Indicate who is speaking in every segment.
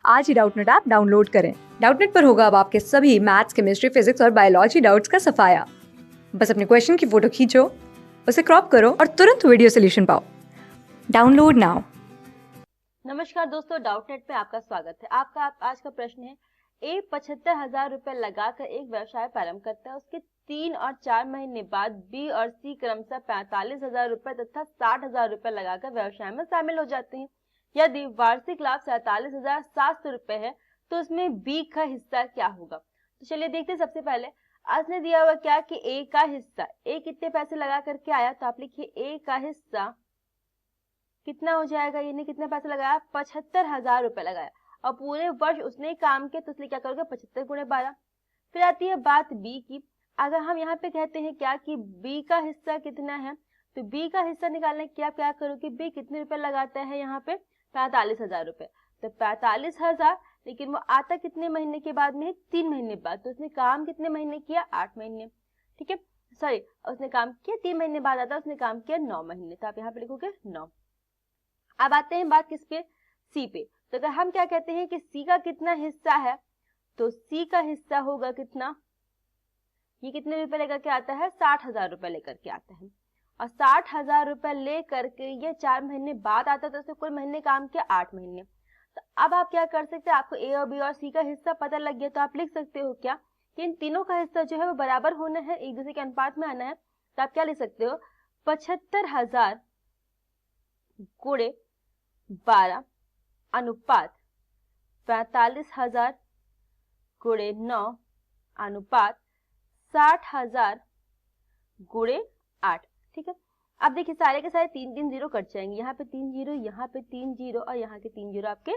Speaker 1: आज ही Doubtnut app download करें। Doubtnut पर होगा अब आपके सभी मैथ्स, केमिस्ट्री, फिजिक्स और बायोलॉजी डाउट्स का सफाया। बस अपने क्वेश्चन की फोटो खींचो, उसे क्रॉप करो और तुरंत वीडियो सोल्यूशन पाओ। Download now.
Speaker 2: नमस्कार दोस्तों, डाउटनेट पे आपका स्वागत है। आपका आज का प्रश्न है, ए 75,000 रुपए लगाकर एक व्यवसाय प्रारंभ करता है। उसके 3 और 4 महीने बाद बी और सी क्रमशः 45,000 रुपए तथा 60,000 रुपए लगाकर व्यवसाय में शामिल हो जाते हैं। यदि वार्षिक लाभ 47,700 रुपए है तो उसमें बी का हिस्सा क्या होगा? तो चलिए देखते हैं। सबसे पहले आज ने दिया हुआ क्या कि ए का हिस्सा, ए कितने पैसे लगा करके आया, तो आप लिखिए ए का हिस्सा कितना हो जाएगा। ये कितने पैसे लगाया? 75,000 रुपए लगाया और पूरे वर्ष उसने काम किया, तो इसलिए क्या करोगे 75 गुणे 12। फिर आती है बात बी की। अगर हम यहाँ पे कहते हैं क्या कि बी का हिस्सा कितना है, तो बी का हिस्सा निकालने के आप क्या करोगे, बी कितने रुपए लगाता है यहाँ पे 45,000 रुपए। तो 45,000, लेकिन वो आता कितने महीने के बाद में है? 3 महीने बाद। तो उसने काम कितने महीने किया? 8 महीने। ठीक है, सॉरी, उसने काम किया 3 महीने बाद आता, उसने काम किया 9 महीने। तो आप यहाँ पे लिखोगे 9। अब आते हैं बात किस पे? सी पे। तो अगर हम क्या कहते हैं कि सी का कितना हिस्सा है, तो सी का हिस्सा होगा कितना? ये कितने रुपए लेकर के आता है? 60,000 रुपए लेकर के आता है। और 60,000 रुपए लेकर के ये 4 महीने बाद आता है, तो उसने कुल महीने काम किया 8 महीने। तो अब आप क्या कर सकते हैं, आपको ए और बी और सी का हिस्सा पता लग गया, तो आप लिख सकते हो क्या कि इन तीनों का हिस्सा जो है वो बराबर होना है, एक दूसरे के अनुपात में आना है। तो आप क्या लिख सकते हो, 75,000 गुणे 12 अनुपात 45,000 गुणे 9 अनुपात 60,000 गुणे 8। ठीक है, अब देखिए सारे के सारे 3 जीरो कट जाएंगे। यहाँ पे 3 जीरो, यहाँ पे 3 जीरो और यहाँ के 3 जीरो आपके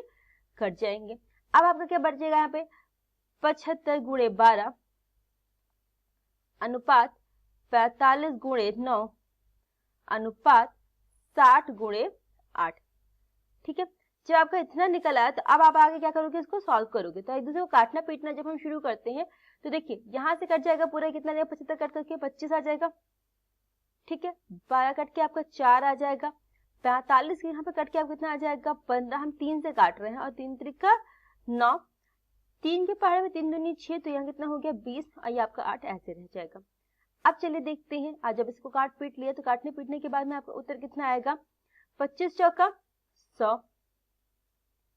Speaker 2: कट जाएंगे। अब आपका क्या बच जाएगा यहाँ पे? 75 गुणे 12 अनुपात 45 गुणे 9 अनुपात 60 गुणे 8। ठीक है, जब आपका इतना निकल आया तो अब आप आगे क्या करोगे, इसको सॉल्व करोगे। तो एक दूसरे को काटना पीटना जब हम शुरू करते हैं तो देखिए यहाँ से कट जाएगा पूरा, कितना जाएगा? 75 कट करके 25 आ जाएगा। ठीक है, 12 कट के आपका 4 आ जाएगा। 45 यहाँ पे कट के आप कितना आ जाएगा? 15। हम 3 से काट रहे हैं और 3 त्रिका 9, 3 के पहाड़े में 3 दूनी 6, तो यहाँ कितना हो गया? 20 और ये आपका 8 ऐसे रह जाएगा। अब चलिए देखते हैं, आज जब इसको काट पीट लिया तो काटने पीटने के बाद में आपका उत्तर कितना आएगा? 25 चौका 100।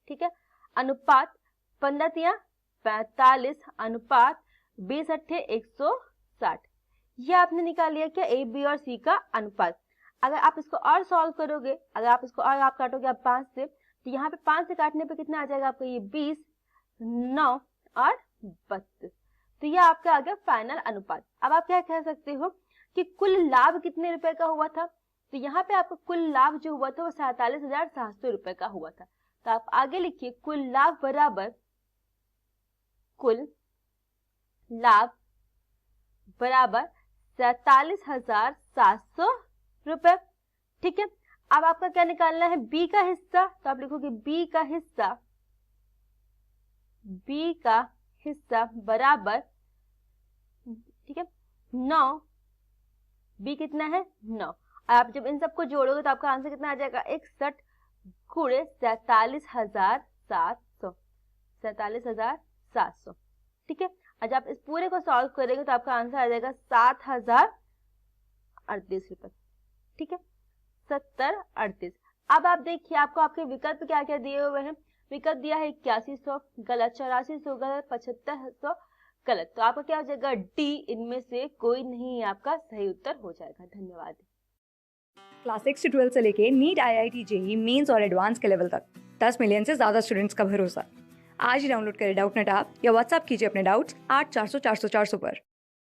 Speaker 2: ठीक है, अनुपात 15 तिया 45 अनुपात 20 अट्ठे 160। ये आपने निकाल लिया क्या? ए बी और सी का अनुपात। अगर आप इसको और सॉल्व करोगे, अगर आप इसको और आप काटोगे आप 5 से, तो यहाँ पे 5 से काटने पे कितना आ जाएगा आपका? ये 20, 9 और 32। तो ये आपका आ गया फाइनल अनुपात। अब आप क्या कह सकते हो कि कुल लाभ कितने रुपए का हुआ था? तो यहाँ पे आपका कुल लाभ जो हुआ था वो 47,700 रुपए का हुआ था। तो आप आगे लिखिए कुल लाभ बराबर, कुल लाभ बराबर 47,700 रुपए। ठीक है, अब आपका क्या निकालना है? बी का हिस्सा। तो आप लिखोगे बी का हिस्सा, बी का हिस्सा बराबर, ठीक है, 9। बी कितना है? 9। आप जब इन सबको जोड़ोगे तो आपका आंसर कितना आ जाएगा? 61 गुणे 47,700, 47,700। ठीक है, आज आप इस पूरे को सॉल्व करेंगे तो आपका आंसर आ जाएगा 7,038 रुपए। ठीक है, 7038। अब आप देखिए आपको आपके विकल्प क्या क्या दिए हुए हैं। विकल्प दिया है 8100 गलत, 8400 गलत, 7500 गलत। तो आपका क्या हो जाएगा? डी, इनमें से कोई नहीं आपका सही उत्तर हो जाएगा। धन्यवाद।
Speaker 1: क्लास 6 से 12 से लेके नीट, IIT, JEE मेंस और एडवांस के लेवल तक 10 मिलियन से ज्यादा स्टूडेंट्स का भरोसा। आज ही डाउनलोड करें डाउटनेट ऐप या व्हाट्सएप कीजिए अपने डाउट्स 8400 400 400 पर।